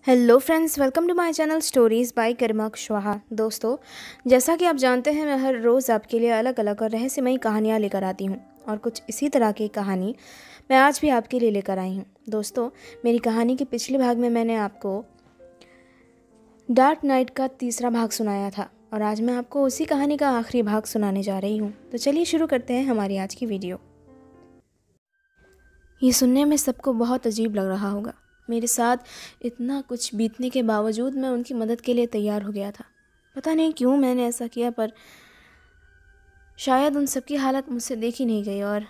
Hello friends, welcome to my channel stories by Garima Kushwaha. दोस्तों, जैसा कि आप जानते हैं, मैं हर रोज़ आपके लिए अलग अलग और रहस्यमयी कहानियाँ लेकर आती हूँ और कुछ इसी तरह की कहानी मैं आज भी आपके लिए लेकर आई हूँ। दोस्तों, मेरी कहानी के पिछले भाग में मैंने आपको डार्क नाइट का तीसरा भाग सुनाया था और आज मैं आपको उसी कहानी का आखिरी भाग सुनाने जा रही हूँ। तो चलिए शुरू करते हैं हमारी आज की वीडियो। ये सुनने में सबको बहुत अजीब लग रहा होगा। मेरे साथ इतना कुछ बीतने के बावजूद मैं उनकी मदद के लिए तैयार हो गया था। पता नहीं क्यों मैंने ऐसा किया, पर शायद उन सबकी हालत मुझसे देखी नहीं गई और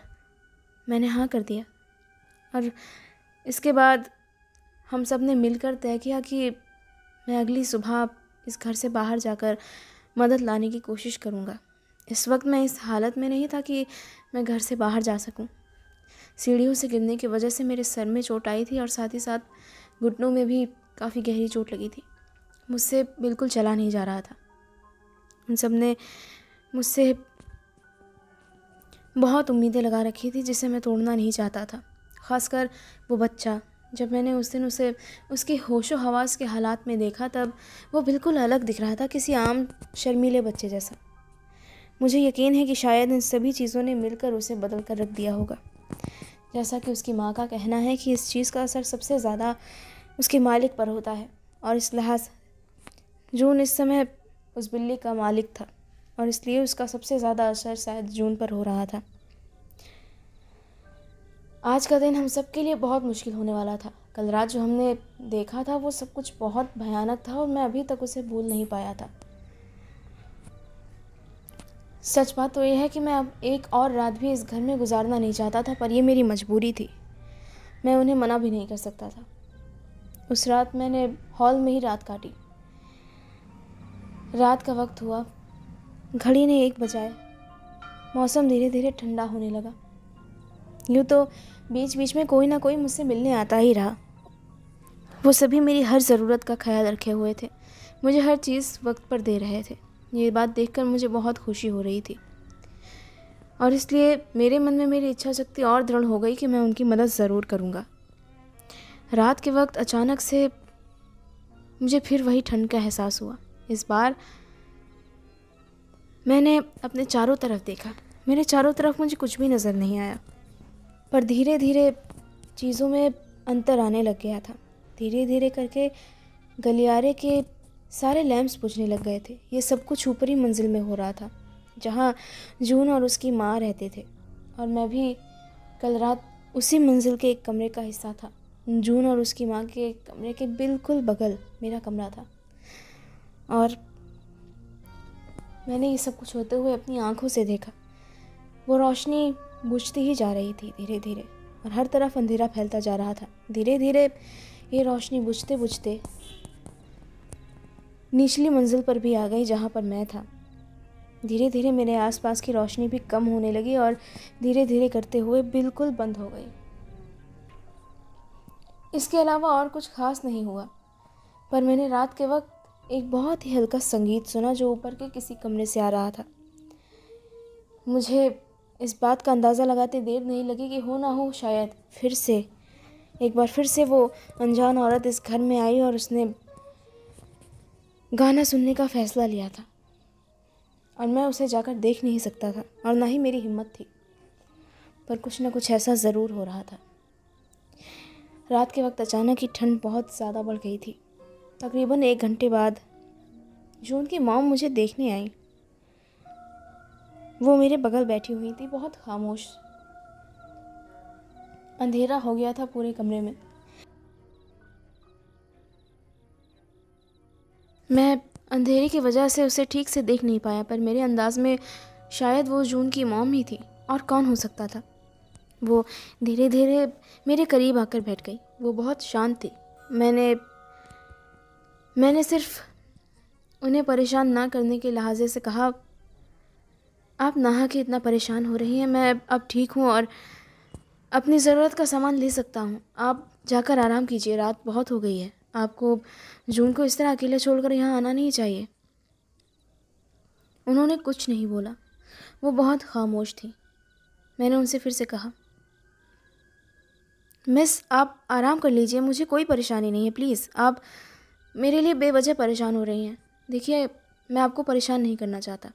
मैंने हाँ कर दिया। और इसके बाद हम सब ने मिलकर तय किया कि मैं अगली सुबह इस घर से बाहर जाकर मदद लाने की कोशिश करूँगा। इस वक्त मैं इस हालत में नहीं था कि मैं घर से बाहर जा सकूँ। सीढ़ियों से गिरने की वजह से मेरे सर में चोट आई थी और साथ ही साथ घुटनों में भी काफ़ी गहरी चोट लगी थी। मुझसे बिल्कुल चला नहीं जा रहा था। उन सब ने मुझसे बहुत उम्मीदें लगा रखी थी जिसे मैं तोड़ना नहीं चाहता था। ख़ासकर वो बच्चा। जब मैंने उस दिन उसे उसके होशो हवास के हालात में देखा, तब वो बिल्कुल अलग दिख रहा था, किसी आम शर्मीले बच्चे जैसा। मुझे यकीन है कि शायद इन सभी चीज़ों ने मिलकर उसे बदल कर रख दिया होगा। जैसा कि उसकी माँ का कहना है कि इस चीज़ का असर सबसे ज़्यादा उसके मालिक पर होता है, और इस लिहाज जून इस समय उस बिल्ली का मालिक था और इसलिए उसका सबसे ज़्यादा असर शायद जून पर हो रहा था। आज का दिन हम सब के लिए बहुत मुश्किल होने वाला था। कल रात जो हमने देखा था वो सब कुछ बहुत भयानक था और मैं अभी तक उसे भूल नहीं पाया था। सच बात तो यह है कि मैं अब एक और रात भी इस घर में गुजारना नहीं चाहता था, पर यह मेरी मजबूरी थी। मैं उन्हें मना भी नहीं कर सकता था। उस रात मैंने हॉल में ही रात काटी। रात का वक्त हुआ, घड़ी ने 1 बजाए। मौसम धीरे धीरे ठंडा होने लगा। यूँ तो बीच बीच में कोई ना कोई मुझसे मिलने आता ही रहा। वो सभी मेरी हर ज़रूरत का ख्याल रखे हुए थे, मुझे हर चीज़ वक्त पर दे रहे थे। ये बात देखकर मुझे बहुत खुशी हो रही थी और इसलिए मेरे मन में मेरी इच्छा शक्ति और दृढ़ हो गई कि मैं उनकी मदद ज़रूर करूँगा। रात के वक्त अचानक से मुझे फिर वही ठंड का एहसास हुआ। इस बार मैंने अपने चारों तरफ देखा। मेरे चारों तरफ मुझे कुछ भी नज़र नहीं आया, पर धीरे धीरे चीज़ों में अंतर आने लग गया था। धीरे धीरे करके गलियारे के सारे लैंप्स बुझने लग गए थे। ये सब कुछ ऊपरी मंजिल में हो रहा था, जहाँ जून और उसकी माँ रहते थे, और मैं भी कल रात उसी मंजिल के एक कमरे का हिस्सा था। जून और उसकी माँ के कमरे के बिल्कुल बगल मेरा कमरा था और मैंने ये सब कुछ होते हुए अपनी आंखों से देखा। वो रोशनी बुझती ही जा रही थी धीरे धीरे, और हर तरफ अंधेरा फैलता जा रहा था। धीरे धीरे ये रोशनी बुझते बुझते निचली मंजिल पर भी आ गई, जहाँ पर मैं था। धीरे धीरे मेरे आसपास की रोशनी भी कम होने लगी और धीरे धीरे करते हुए बिल्कुल बंद हो गई। इसके अलावा और कुछ खास नहीं हुआ, पर मैंने रात के वक्त एक बहुत ही हल्का संगीत सुना जो ऊपर के किसी कमरे से आ रहा था। मुझे इस बात का अंदाज़ा लगाते देर नहीं लगी कि हो ना हो शायद एक बार फिर से वो अनजान औरत इस घर में आई और उसने गाना सुनने का फ़ैसला लिया था, और मैं उसे जाकर देख नहीं सकता था और ना ही मेरी हिम्मत थी, पर कुछ ना कुछ ऐसा ज़रूर हो रहा था। रात के वक्त अचानक ही ठंड बहुत ज़्यादा बढ़ गई थी। तकरीबन 1 घंटे बाद जून की मॉम मुझे देखने आई। वो मेरे बगल बैठी हुई थी, बहुत खामोश। अंधेरा हो गया था पूरे कमरे में। मैं अंधेरे की वजह से उसे ठीक से देख नहीं पाया, पर मेरे अंदाज में शायद वो जून की मॉम ही थी, और कौन हो सकता था। वो धीरे धीरे मेरे करीब आकर बैठ गई। वो बहुत शांत थी। मैंने सिर्फ उन्हें परेशान ना करने के लिहाजे से कहा, आप नहा के इतना परेशान हो रही हैं, मैं अब ठीक हूँ और अपनी ज़रूरत का सामान ले सकता हूँ। आप जाकर आराम कीजिए, रात बहुत हो गई है। आपको जून को इस तरह अकेले छोड़कर यहाँ आना नहीं चाहिए। उन्होंने कुछ नहीं बोला। वो बहुत खामोश थी। मैंने उनसे फिर से कहा, मिस, आप आराम कर लीजिए, मुझे कोई परेशानी नहीं है। प्लीज़, आप मेरे लिए बेवजह परेशान हो रही हैं। देखिए, मैं आपको परेशान नहीं करना चाहता।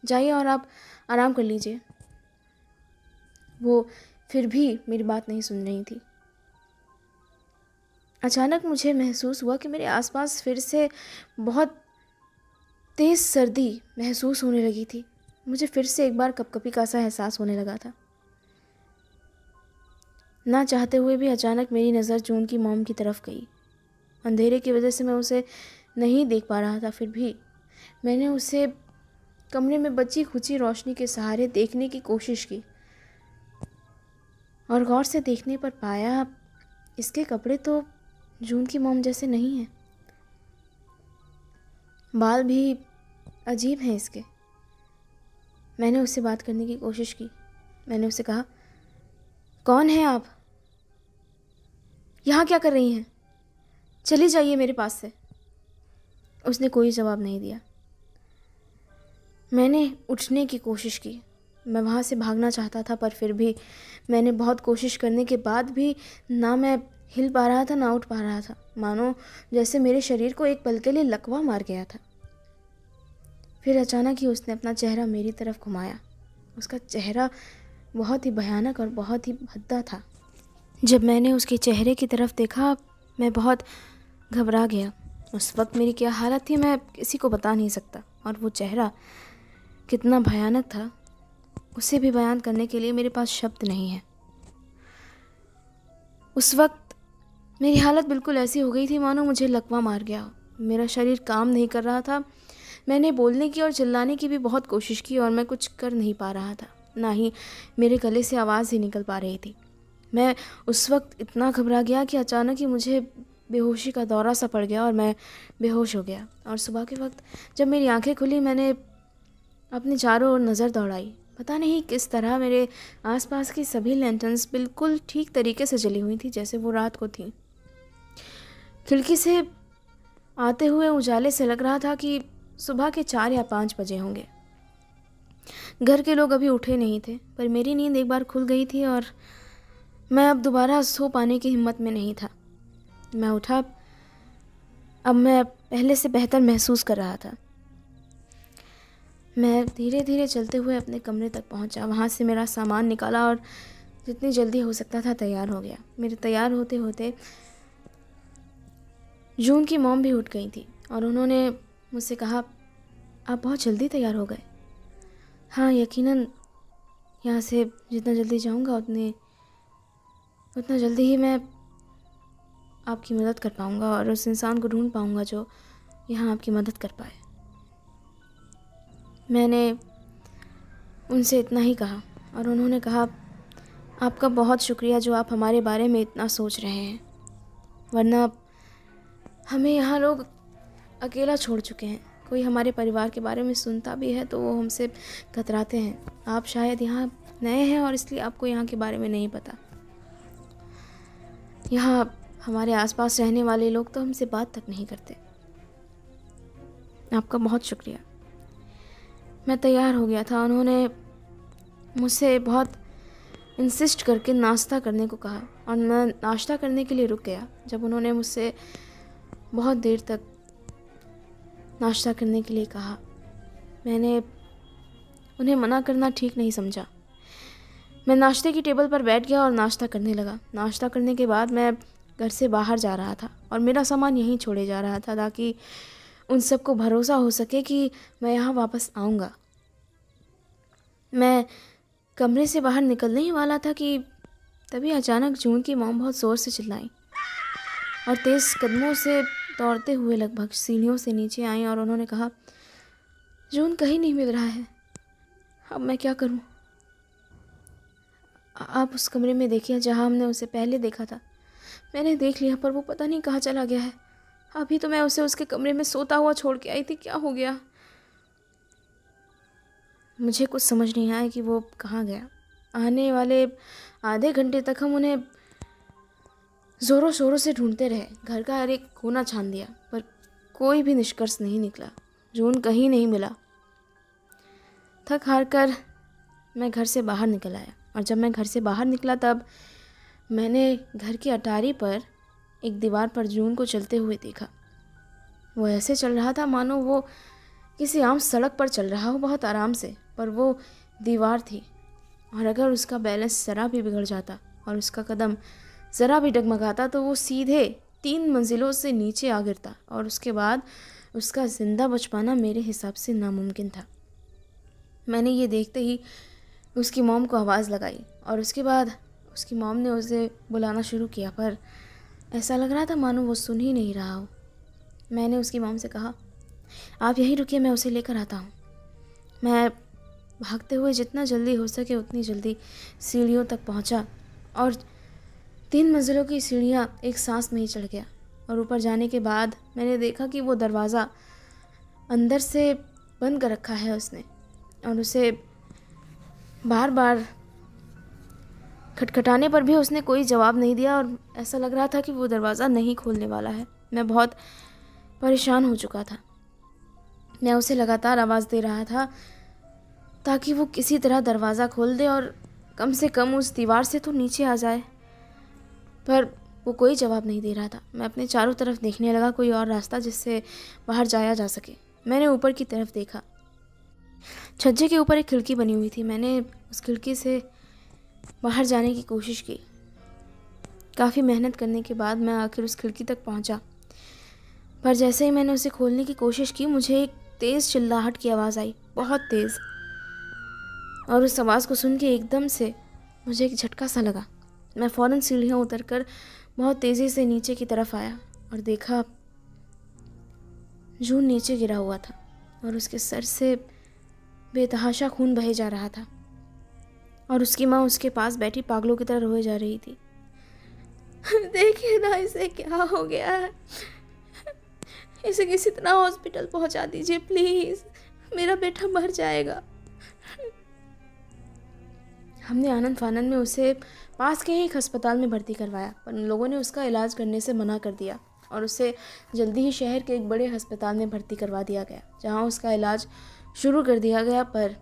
जाइए और आप आराम कर लीजिए। वो फिर भी मेरी बात नहीं सुन रही थी। अचानक मुझे महसूस हुआ कि मेरे आसपास फिर से बहुत तेज़ सर्दी महसूस होने लगी थी। मुझे फिर से एक बार कँपकँपी का सा एहसास होने लगा था। ना चाहते हुए भी अचानक मेरी नज़र जून की मॉम की तरफ गई। अंधेरे की वजह से मैं उसे नहीं देख पा रहा था, फिर भी मैंने उसे कमरे में बची खुची रोशनी के सहारे देखने की कोशिश की और गौर से देखने पर पाया इसके कपड़े तो जून की मॉम जैसे नहीं हैं। बाल भी अजीब हैं इसके। मैंने उससे बात करने की कोशिश की। मैंने उससे कहा, कौन है आप? यहाँ क्या कर रही हैं? चली जाइए मेरे पास से। उसने कोई जवाब नहीं दिया। मैंने उठने की कोशिश की। मैं वहाँ से भागना चाहता था, पर फिर भी मैंने बहुत कोशिश करने के बाद भी ना मैं हिल पा रहा था ना उठ पा रहा था, मानो जैसे मेरे शरीर को एक पल के लिए लकवा मार गया था। फिर अचानक ही उसने अपना चेहरा मेरी तरफ घुमाया। उसका चेहरा बहुत ही भयानक और बहुत ही भद्दा था। जब मैंने उसके चेहरे की तरफ देखा, मैं बहुत घबरा गया। उस वक्त मेरी क्या हालत थी मैं किसी को बता नहीं सकता, और वो चेहरा कितना भयानक था उसे भी बयान करने के लिए मेरे पास शब्द नहीं है। उस वक्त मेरी हालत बिल्कुल ऐसी हो गई थी मानो मुझे लकवा मार गया हो। मेरा शरीर काम नहीं कर रहा था। मैंने बोलने की और चिल्लाने की भी बहुत कोशिश की और मैं कुछ कर नहीं पा रहा था, ना ही मेरे गले से आवाज़ ही निकल पा रही थी। मैं उस वक्त इतना घबरा गया कि अचानक ही मुझे बेहोशी का दौरा सा पड़ गया और मैं बेहोश हो गया। और सुबह के वक्त जब मेरी आंखें खुली, मैंने अपने चारों ओर नज़र दौड़ाई। पता नहीं किस तरह मेरे आसपास की सभी लैंटर्न्स बिल्कुल ठीक तरीके से जली हुई थी जैसे वो रात को थी। खिड़की से आते हुए उजाले से लग रहा था कि सुबह के 4 या 5 बजे होंगे। घर के लोग अभी उठे नहीं थे, पर मेरी नींद एक बार खुल गई थी और मैं अब दोबारा सो पाने की हिम्मत में नहीं था। मैं उठा। अब मैं पहले से बेहतर महसूस कर रहा था। मैं धीरे धीरे चलते हुए अपने कमरे तक पहुंचा। वहां से मेरा सामान निकाला और जितनी जल्दी हो सकता था तैयार हो गया। मेरे तैयार होते होते जून की मॉम भी उठ गई थी और उन्होंने मुझसे कहा, आप बहुत जल्दी तैयार हो गए। हाँ, यकीनन यहाँ से जितना जल्दी जाऊँगा उतना जल्दी ही मैं आपकी मदद कर पाऊँगा और उस इंसान को ढूंढ पाऊँगा जो यहाँ आपकी मदद कर पाए। मैंने उनसे इतना ही कहा और उन्होंने कहा, आपका बहुत शुक्रिया जो आप हमारे बारे में इतना सोच रहे हैं, वरना हमें यहाँ लोग अकेला छोड़ चुके हैं। कोई हमारे परिवार के बारे में सुनता भी है तो वो हमसे कतराते हैं। आप शायद यहाँ नए हैं और इसलिए आपको यहाँ के बारे में नहीं पता। यहाँ हमारे आसपास रहने वाले लोग तो हमसे बात तक नहीं करते। आपका बहुत शुक्रिया। मैं तैयार हो गया था। उन्होंने मुझसे बहुत इंसिस्ट करके नाश्ता करने को कहा और मैं नाश्ता करने के लिए रुक गया। जब उन्होंने मुझसे बहुत देर तक नाश्ता करने के लिए कहा, मैंने उन्हें मना करना ठीक नहीं समझा। मैं नाश्ते की टेबल पर बैठ गया और नाश्ता करने लगा। नाश्ता करने के बाद मैं घर से बाहर जा रहा था और मेरा सामान यहीं छोड़े जा रहा था ताकि उन सबको भरोसा हो सके कि मैं यहाँ वापस आऊँगा। मैं कमरे से बाहर निकलने ही वाला था कि तभी अचानक जून की मॉम बहुत ज़ोर से चिल्लाई और तेज़ कदमों से दौड़ते हुए लगभग सीढ़ियों से नीचे आई और उन्होंने कहा, जून कहीं नहीं मिल रहा है, अब मैं क्या करूं? आप उस कमरे में देखिए जहां हमने उसे पहले देखा था। मैंने देख लिया पर वो पता नहीं कहाँ चला गया है। अभी तो मैं उसे उसके कमरे में सोता हुआ छोड़ के आई थी, क्या हो गया? मुझे कुछ समझ नहीं आया कि वो कहाँ गया। आने वाले आधे घंटे तक हम उन्हें ज़ोरों शोरों से ढूंढते रहे। घर का हर एक कोना छान दिया पर कोई भी निष्कर्ष नहीं निकला। जून कहीं नहीं मिला। थक हार कर मैं घर से बाहर निकल आया और जब मैं घर से बाहर निकला तब मैंने घर की अटारी पर एक दीवार पर जून को चलते हुए देखा। वो ऐसे चल रहा था मानो वो किसी आम सड़क पर चल रहा हो, बहुत आराम से, पर वो दीवार थी, और अगर उसका बैलेंस ज़रा भी बिगड़ जाता और उसका कदम ज़रा भी डगमगाता तो वो सीधे 3 मंजिलों से नीचे आ गिरता, और उसके बाद उसका ज़िंदा बच पाना मेरे हिसाब से नामुमकिन था। मैंने ये देखते ही उसकी मॉम को आवाज़ लगाई, और उसके बाद उसकी मॉम ने उसे बुलाना शुरू किया, पर ऐसा लग रहा था मानो वो सुन ही नहीं रहा हो। मैंने उसकी मॉम से कहा, आप यहीं रुकिए, मैं उसे लेकर आता हूँ। मैं भागते हुए जितना जल्दी हो सके उतनी जल्दी सीढ़ियों तक पहुँचा, और 3 मंजिलों की सीढ़ियाँ एक सांस में ही चढ़ गया। और ऊपर जाने के बाद मैंने देखा कि वो दरवाज़ा अंदर से बंद कर रखा है उसने, और उसे बार बार खटखटाने पर भी उसने कोई जवाब नहीं दिया, और ऐसा लग रहा था कि वो दरवाज़ा नहीं खोलने वाला है। मैं बहुत परेशान हो चुका था। मैं उसे लगातार आवाज़ दे रहा था ताकि वो किसी तरह दरवाज़ा खोल दे और कम से कम उस दीवार से तो नीचे आ जाए, पर वो कोई जवाब नहीं दे रहा था। मैं अपने चारों तरफ देखने लगा, कोई और रास्ता जिससे बाहर जाया जा सके। मैंने ऊपर की तरफ देखा। छज्जे के ऊपर एक खिड़की बनी हुई थी। मैंने उस खिड़की से बाहर जाने की कोशिश की। काफ़ी मेहनत करने के बाद मैं आखिर उस खिड़की तक पहुंचा, पर जैसे ही मैंने उसे खोलने की कोशिश की मुझे एक तेज़ चिल्लाहट की आवाज़ आई, बहुत तेज़, और उस आवाज़ को सुन के एकदम से मुझे एक झटका सा लगा। मैं फ़ौरन सीढ़ियाँ उतरकर बहुत तेज़ी से नीचे की तरफ आया और देखा जून नीचे गिरा हुआ था और उसके सर से बेतहाशा खून बहे जा रहा था, और उसकी माँ उसके पास बैठी पागलों की तरह रोए जा रही थी। देखिए ना, इसे क्या हो गया है, इसे किसी तरह हॉस्पिटल पहुंचा दीजिए प्लीज़, मेरा बेटा मर जाएगा। हमने आनंद फानंद में उसे पास के ही एक अस्पताल में भर्ती करवाया, पर उन लोगों ने उसका इलाज करने से मना कर दिया और उसे जल्दी ही शहर के एक बड़े अस्पताल में भर्ती करवा दिया गया, जहां उसका इलाज शुरू कर दिया गया। पर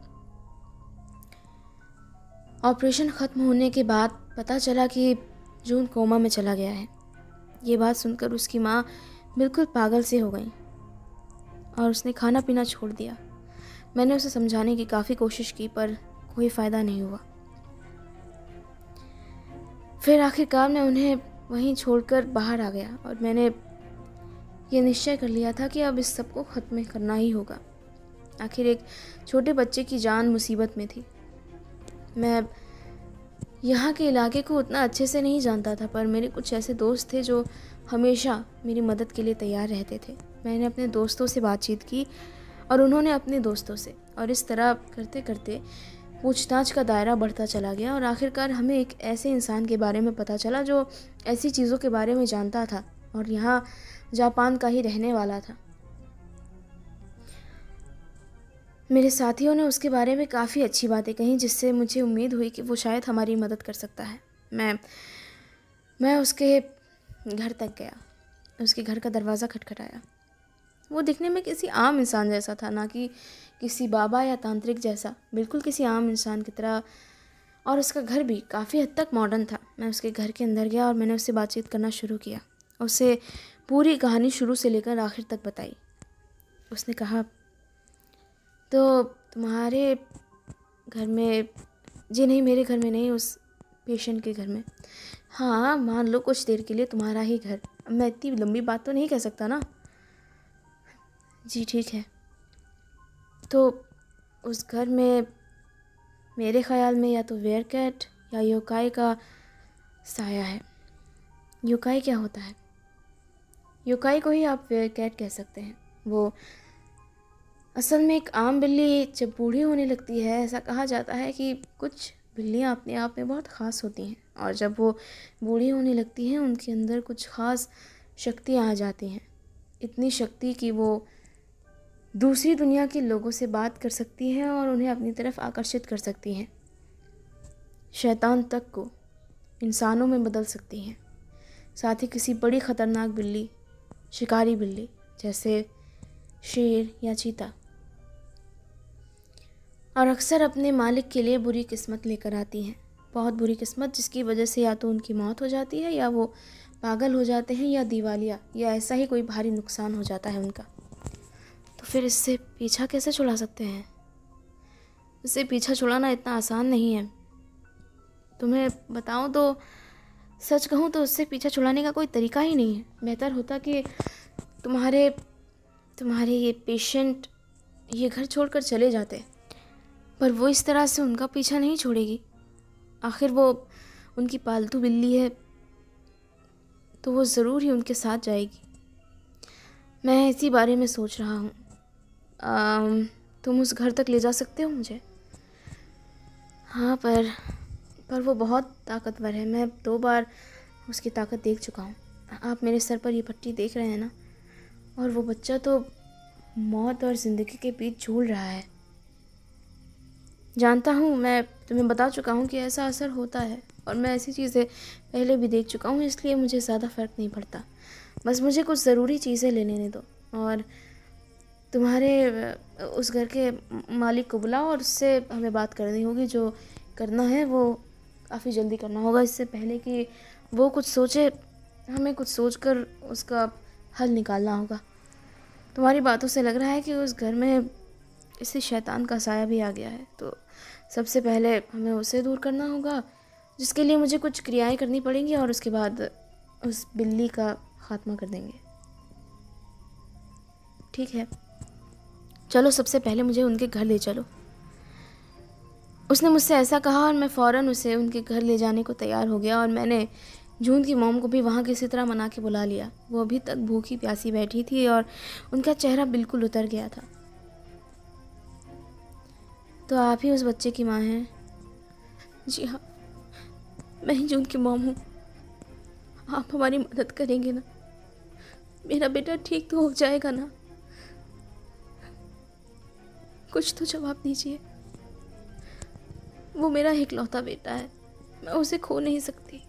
ऑपरेशन ख़त्म होने के बाद पता चला कि जून कोमा में चला गया है। ये बात सुनकर उसकी माँ बिल्कुल पागल से हो गई और उसने खाना पीना छोड़ दिया। मैंने उसे समझाने की काफ़ी कोशिश की, पर कोई फ़ायदा नहीं हुआ। फिर आखिरकार मैं उन्हें वहीं छोड़कर बाहर आ गया और मैंने ये निश्चय कर लिया था कि अब इस सब को ख़त्म करना ही होगा। आखिर एक छोटे बच्चे की जान मुसीबत में थी। मैं यहाँ के इलाके को उतना अच्छे से नहीं जानता था, पर मेरे कुछ ऐसे दोस्त थे जो हमेशा मेरी मदद के लिए तैयार रहते थे। मैंने अपने दोस्तों से बातचीत की और उन्होंने अपने दोस्तों से, और इस तरह करते करते पूछताछ का दायरा बढ़ता चला गया और आखिरकार हमें एक ऐसे इंसान के बारे में पता चला जो ऐसी चीज़ों के बारे में जानता था और यहाँ जापान का ही रहने वाला था। मेरे साथियों ने उसके बारे में काफ़ी अच्छी बातें कहीं, जिससे मुझे उम्मीद हुई कि वो शायद हमारी मदद कर सकता है। मैं उसके घर तक गया, उसके घर का दरवाज़ा खटखटाया। वो दिखने में किसी आम इंसान जैसा था, ना कि किसी बाबा या तांत्रिक जैसा, बिल्कुल किसी आम इंसान की तरह, और उसका घर भी काफ़ी हद तक मॉडर्न था। मैं उसके घर के अंदर गया और मैंने उससे बातचीत करना शुरू किया, उससे पूरी कहानी शुरू से लेकर आखिर तक बताई। उसने कहा, तो तुम्हारे घर में? जी नहीं, मेरे घर में नहीं, उस पेशेंट के घर में। हाँ, मान लो कुछ देर के लिए तुम्हारा ही घर। मैं इतनी लंबी बात तो नहीं कह सकता ना। जी ठीक है। तो उस घर में मेरे ख़्याल में या तो वेयरकैट या योकाई का साया है। योकाई क्या होता है? योकाई को ही आप वेयरकैट कह सकते हैं। वो असल में एक आम बिल्ली जब बूढ़ी होने लगती है, ऐसा कहा जाता है कि कुछ बिल्लियाँ अपने आप में बहुत ख़ास होती हैं, और जब वो बूढ़ी होने लगती हैं उनके अंदर कुछ ख़ास शक्तियाँ आ जाती हैं। इतनी शक्ति कि वो दूसरी दुनिया के लोगों से बात कर सकती हैं और उन्हें अपनी तरफ आकर्षित कर सकती हैं। शैतान तक को इंसानों में बदल सकती हैं। साथ ही किसी बड़ी ख़तरनाक बिल्ली, शिकारी बिल्ली जैसे शेर या चीता, और अक्सर अपने मालिक के लिए बुरी किस्मत लेकर आती हैं। बहुत बुरी किस्मत जिसकी वजह से या तो उनकी मौत हो जाती है या वो पागल हो जाते हैं या दिवालिया या ऐसा ही कोई भारी नुकसान हो जाता है उनका। तो फिर इससे पीछा कैसे छुड़ा सकते हैं? इससे पीछा छुड़ाना इतना आसान नहीं है। तुम्हें बताऊं तो, सच कहूं तो उससे पीछा छुड़ाने का कोई तरीका ही नहीं है। बेहतर होता कि तुम्हारे ये पेशेंट ये घर छोड़कर चले जाते, पर वो इस तरह से उनका पीछा नहीं छोड़ेगी। आखिर वो उनकी पालतू बिल्ली है, तो वो ज़रूर ही उनके साथ जाएगी। मैं इसी बारे में सोच रहा हूँ। तुम उस घर तक ले जा सकते हो मुझे? हाँ, पर वो बहुत ताकतवर है। मैं 2 बार उसकी ताकत देख चुका हूँ। आप मेरे सर पर ये पट्टी देख रहे हैं ना, और वो बच्चा तो मौत और ज़िंदगी के बीच झूल रहा है। जानता हूँ, मैं तुम्हें बता चुका हूँ कि ऐसा असर होता है, और मैं ऐसी चीज़ें पहले भी देख चुका हूँ, इसलिए मुझे ज़्यादा फ़र्क नहीं पड़ता। बस मुझे कुछ ज़रूरी चीज़ें ले लेने दो, और तुम्हारे उस घर के मालिक को बुलाओ और उससे हमें बात करनी होगी। जो करना है वो काफ़ी जल्दी करना होगा, इससे पहले कि वो कुछ सोचे। हमें कुछ सोचकर उसका हल निकालना होगा। तुम्हारी बातों से लग रहा है कि उस घर में किसी शैतान का साया भी आ गया है, तो सबसे पहले हमें उसे दूर करना होगा, जिसके लिए मुझे कुछ क्रियाएं करनी पड़ेंगी, और उसके बाद उस बिल्ली का खात्मा कर देंगे। ठीक है, चलो सबसे पहले मुझे उनके घर ले चलो। उसने मुझसे ऐसा कहा और मैं फ़ौरन उसे उनके घर ले जाने को तैयार हो गया, और मैंने जून की मॉम को भी वहाँ किसी तरह मना के बुला लिया। वो अभी तक भूखी प्यासी बैठी थी और उनका चेहरा बिल्कुल उतर गया था। तो आप ही उस बच्चे की माँ हैं? जी हाँ, मैं ही जून की मॉम हूँ। आप हमारी मदद करेंगे ना? मेरा बेटा ठीक तो हो जाएगा ना? कुछ तो जवाब दीजिए। वो मेरा इकलौता बेटा है, मैं उसे खो नहीं सकती।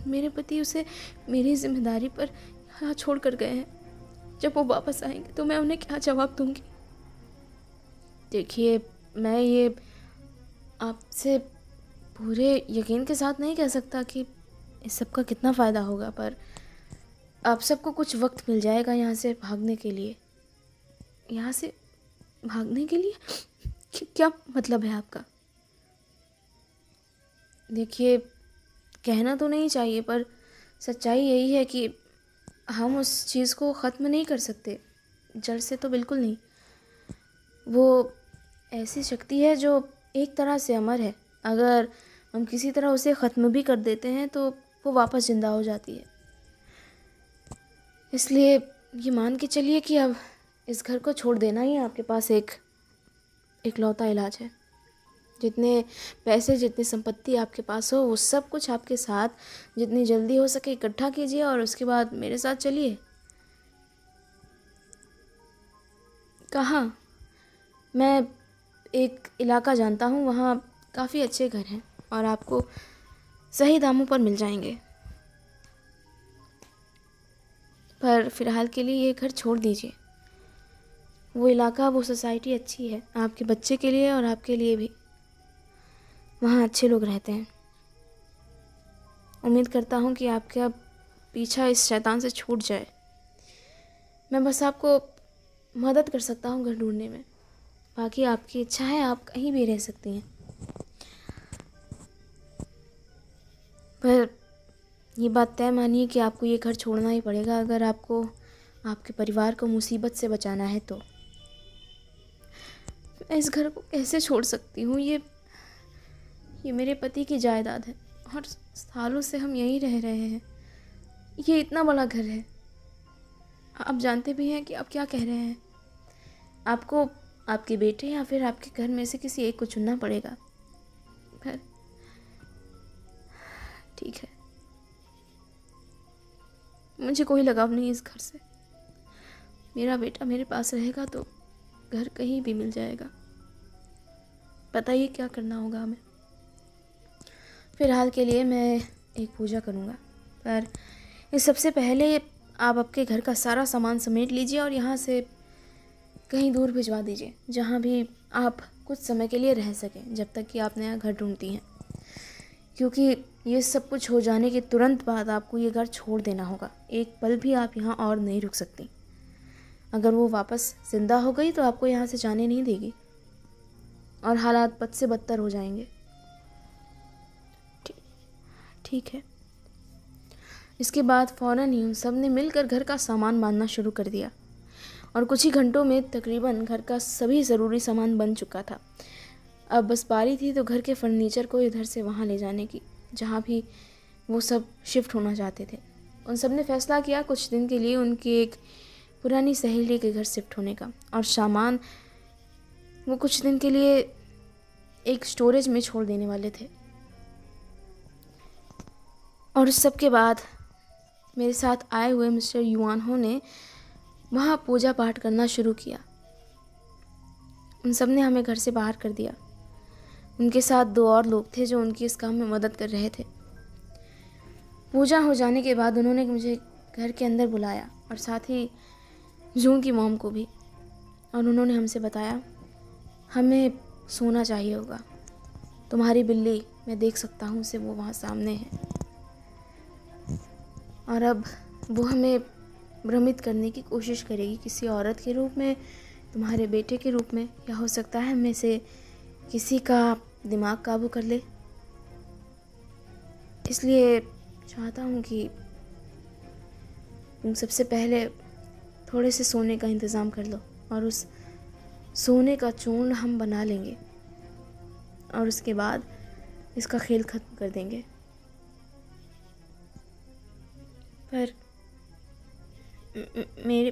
मेरे पति उसे मेरी जिम्मेदारी पर यहाँ छोड़ कर गए हैं। जब वो वापस आएंगे तो मैं उन्हें क्या जवाब दूंगी? देखिए, मैं ये आपसे पूरे यकीन के साथ नहीं कह सकता कि इस सब का कितना फ़ायदा होगा, पर आप सबको कुछ वक्त मिल जाएगा यहाँ से भागने के लिए। यहाँ से भागने के लिए? क्या मतलब है आपका? देखिए, कहना तो नहीं चाहिए, पर सच्चाई यही है कि हम उस चीज़ को ख़त्म नहीं कर सकते, जड़ से तो बिल्कुल नहीं। वो ऐसी शक्ति है जो एक तरह से अमर है। अगर हम किसी तरह उसे ख़त्म भी कर देते हैं तो वो वापस ज़िंदा हो जाती है। इसलिए ये मान के चलिए कि अब इस घर को छोड़ देना ही आपके पास एक इकलौता इलाज है। जितने पैसे, जितनी संपत्ति आपके पास हो, वो सब कुछ आपके साथ जितनी जल्दी हो सके इकट्ठा कीजिए, और उसके बाद मेरे साथ चलिए। कहाँ? मैं एक इलाका जानता हूँ, वहाँ काफ़ी अच्छे घर हैं और आपको सही दामों पर मिल जाएंगे। पर फ़िलहाल के लिए ये घर छोड़ दीजिए। वो इलाका, वो सोसाइटी अच्छी है आपके बच्चे के लिए और आपके लिए भी। वहाँ अच्छे लोग रहते हैं। उम्मीद करता हूँ कि आपका पीछा इस शैतान से छूट जाए। मैं बस आपको मदद कर सकता हूँ घर ढूंढने में। बाकी आपकी इच्छा है, आप कहीं भी रह सकती हैं। पर ये बात तय मानिए कि आपको ये घर छोड़ना ही पड़ेगा अगर आपको आपके परिवार को मुसीबत से बचाना है तो। मैं इस घर को कैसे छोड़ सकती हूँ? ये मेरे पति की जायदाद है और सालों से हम यहीं रह रहे हैं। ये इतना बड़ा घर है। आप जानते भी हैं कि आप क्या कह रहे हैं। आपको आपके बेटे या फिर आपके घर में से किसी एक को चुनना पड़ेगा। पर ठीक है, मुझे कोई लगाव नहीं इस घर से। मेरा बेटा मेरे पास रहेगा तो घर कहीं भी मिल जाएगा। बताइए क्या करना होगा हमें? फ़िलहाल के लिए मैं एक पूजा करूँगा, पर इस सबसे पहले आप आपके घर का सारा सामान समेट लीजिए और यहाँ से कहीं दूर भिजवा दीजिए, जहाँ भी आप कुछ समय के लिए रह सकें, जब तक कि आप नया घर ढूंढती हैं। क्योंकि ये सब कुछ हो जाने के तुरंत बाद आपको ये घर छोड़ देना होगा। एक पल भी आप यहाँ और नहीं रुक सकती। अगर वो वापस ज़िंदा हो गई तो आपको यहाँ से जाने नहीं देगी और हालात बद से बदतर हो जाएंगे। ठीक है। इसके बाद फ़ौरन ही उन सब ने मिलकर घर का सामान बांधना शुरू कर दिया और कुछ ही घंटों में तकरीबन घर का सभी ज़रूरी सामान बन चुका था। अब बस बारी थी तो घर के फर्नीचर को इधर से वहाँ ले जाने की, जहाँ भी वो सब शिफ्ट होना चाहते थे। उन सब ने फैसला किया कुछ दिन के लिए उनकी एक पुरानी सहेली के घर शिफ्ट होने का, और सामान वो कुछ दिन के लिए एक स्टोरेज में छोड़ देने वाले थे। और उस सब के बाद मेरे साथ आए हुए मिस्टर युआन हो ने वहाँ पूजा पाठ करना शुरू किया। उन सब ने हमें घर से बाहर कर दिया। उनके साथ 2 और लोग थे जो उनकी इस काम में मदद कर रहे थे। पूजा हो जाने के बाद उन्होंने मुझे घर के अंदर बुलाया और साथ ही जून की मॉम को भी, और उन्होंने हमसे बताया हमें सोना चाहिए होगा। तुम्हारी बिल्ली, मैं देख सकता हूँ उसे, वो वहाँ सामने है, और अब वो हमें भ्रमित करने की कोशिश करेगी किसी औरत के रूप में, तुम्हारे बेटे के रूप में, या हो सकता है हमें से किसी का दिमाग काबू कर ले। इसलिए चाहता हूँ कि तुम सबसे पहले थोड़े से सोने का इंतज़ाम कर लो, और उस सोने का चूर्ण हम बना लेंगे और उसके बाद इसका खेल ख़त्म कर देंगे। पर मेरे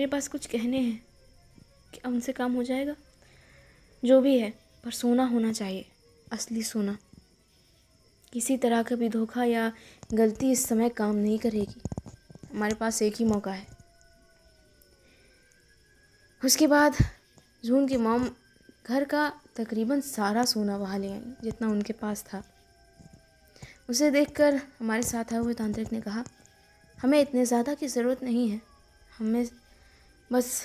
पास कुछ कहने हैं। क्या उनसे काम हो जाएगा? जो भी है, पर सोना होना चाहिए, असली सोना। किसी तरह का भी धोखा या गलती इस समय काम नहीं करेगी। हमारे पास एक ही मौका है। उसके बाद जून की मॉम घर का तकरीबन सारा सोना वहाँ ले आई जितना उनके पास था। उसे देखकर हमारे साथ आए हुए तांत्रिक ने कहा, हमें इतने ज़्यादा की ज़रूरत नहीं है, हमें बस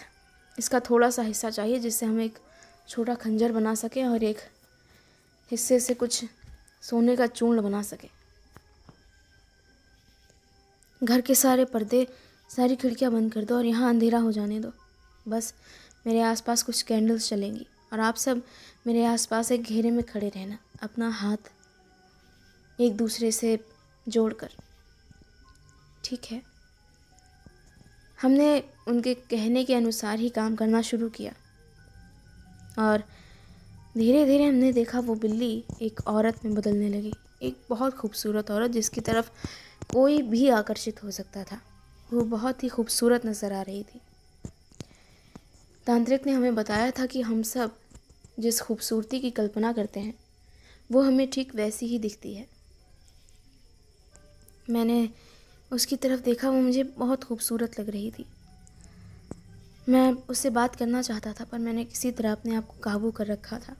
इसका थोड़ा सा हिस्सा चाहिए जिससे हम एक छोटा खंजर बना सकें और एक हिस्से से कुछ सोने का चूर्ण बना सकें। घर के सारे पर्दे, सारी खिड़कियां बंद कर दो और यहाँ अंधेरा हो जाने दो। बस मेरे आसपास कुछ कैंडल्स चलेंगी और आप सब मेरे आसपास एक घेरे में खड़े रहना, अपना हाथ एक दूसरे से जोड़कर। ठीक है। हमने उनके कहने के अनुसार ही काम करना शुरू किया और धीरे धीरे हमने देखा वो बिल्ली एक औरत में बदलने लगी, एक बहुत खूबसूरत औरत जिसकी तरफ कोई भी आकर्षित हो सकता था। वो बहुत ही खूबसूरत नज़र आ रही थी। तांत्रिक ने हमें बताया था कि हम सब जिस खूबसूरती की कल्पना करते हैं वो हमें ठीक वैसी ही दिखती है। मैंने उसकी तरफ देखा, वो मुझे बहुत खूबसूरत लग रही थी। मैं उससे बात करना चाहता था पर मैंने किसी तरह अपने आप को काबू कर रखा था।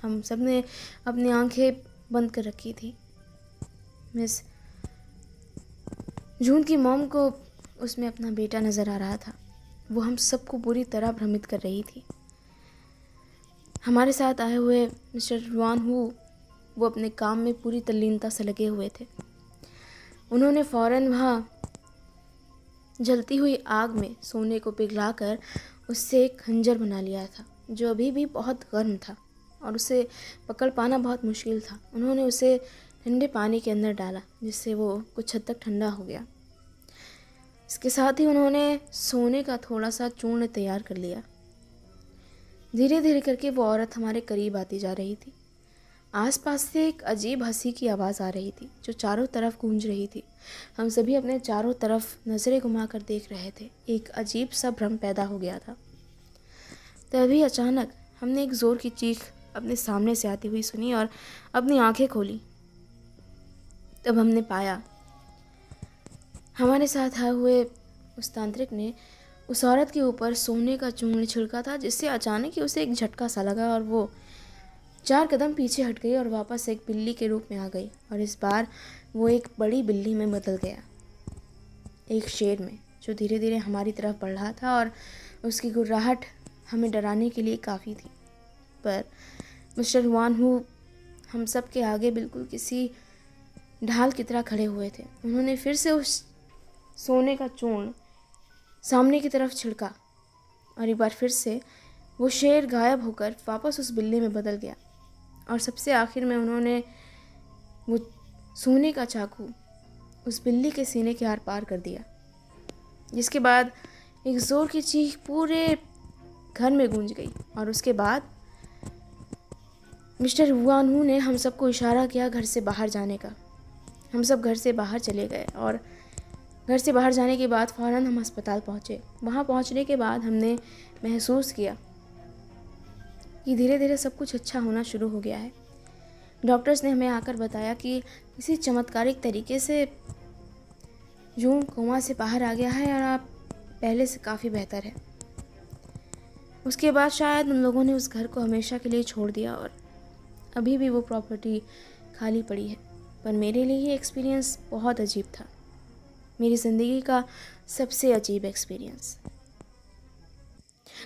हम सब ने अपनी आंखें बंद कर रखी थी। मिस जून की मॉम को उसमें अपना बेटा नज़र आ रहा था। वो हम सबको बुरी तरह भ्रमित कर रही थी। हमारे साथ आए हुए मिस्टर रुआन हू वो अपने काम में पूरी तल्लीनता से लगे हुए थे। उन्होंने फ़ौरन वहाँ जलती हुई आग में सोने को पिघलाकर उससे एक खंजर बना लिया था जो अभी भी बहुत गर्म था और उसे पकड़ पाना बहुत मुश्किल था। उन्होंने उसे ठंडे पानी के अंदर डाला जिससे वो कुछ हद तक ठंडा हो गया। इसके साथ ही उन्होंने सोने का थोड़ा सा चूर्ण तैयार कर लिया। धीरे धीरे करके वो औरत हमारे करीब आती जा रही थी। आसपास से एक अजीब हंसी की आवाज़ आ रही थी जो चारों तरफ गूंज रही थी। हम सभी अपने चारों तरफ नज़रें घुमाकर देख रहे थे। एक अजीब सा भ्रम पैदा हो गया था। तभी अचानक हमने एक ज़ोर की चीख अपने सामने से आती हुई सुनी और अपनी आंखें खोली। तब हमने पाया हमारे साथ आए हुए उस तांत्रिक ने उस औरत के ऊपर सोने का चूर्ण छिड़का था, जिससे अचानक ही उसे एक झटका सा लगा और वो 4 कदम पीछे हट गई और वापस एक बिल्ली के रूप में आ गई। और इस बार वो एक बड़ी बिल्ली में बदल गया, एक शेर में, जो धीरे धीरे हमारी तरफ बढ़ रहा था और उसकी गुर्राहट हमें डराने के लिए काफ़ी थी। पर मिस्टर हुआन हू हम सब के आगे बिल्कुल किसी ढाल की तरह खड़े हुए थे। उन्होंने फिर से उस सोने का चूर्ण सामने की तरफ छिड़का और एक बार फिर से वो शेर गायब होकर वापस उस बिल्ली में बदल गया। और सबसे आखिर में उन्होंने वो सोने का चाकू उस बिल्ली के सीने के आर पार कर दिया, जिसके बाद एक ज़ोर की चीख पूरे घर में गूंज गई। और उसके बाद मिस्टर हुआन हू ने हम सबको इशारा किया घर से बाहर जाने का। हम सब घर से बाहर चले गए और घर से बाहर जाने के बाद फ़ौरन हम अस्पताल पहुँचे। वहाँ पहुँचने के बाद हमने महसूस किया कि धीरे धीरे सब कुछ अच्छा होना शुरू हो गया है। डॉक्टर्स ने हमें आकर बताया कि किसी चमत्कारिक तरीके से जून कोमा से बाहर आ गया है और आप पहले से काफ़ी बेहतर है। उसके बाद शायद उन लोगों ने उस घर को हमेशा के लिए छोड़ दिया और अभी भी वो प्रॉपर्टी खाली पड़ी है। पर मेरे लिए ये एक्सपीरियंस बहुत अजीब था, मेरी ज़िंदगी का सबसे अजीब एक्सपीरियंस।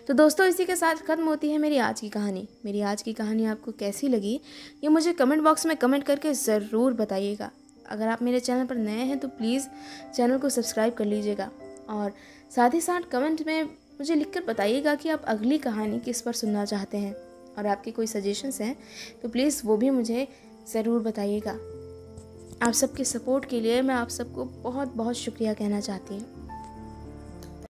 तो दोस्तों, इसी के साथ ख़त्म होती है मेरी आज की कहानी। मेरी आज की कहानी आपको कैसी लगी ये मुझे कमेंट बॉक्स में कमेंट करके ज़रूर बताइएगा। अगर आप मेरे चैनल पर नए हैं तो प्लीज़ चैनल को सब्सक्राइब कर लीजिएगा और साथ ही साथ कमेंट में मुझे लिखकर बताइएगा कि आप अगली कहानी किस पर सुनना चाहते हैं और आपके कोई सजेशंस हैं तो प्लीज़ वो भी मुझे ज़रूर बताइएगा। आप सबके सपोर्ट के लिए मैं आप सबको बहुत बहुत शुक्रिया कहना चाहती हूँ।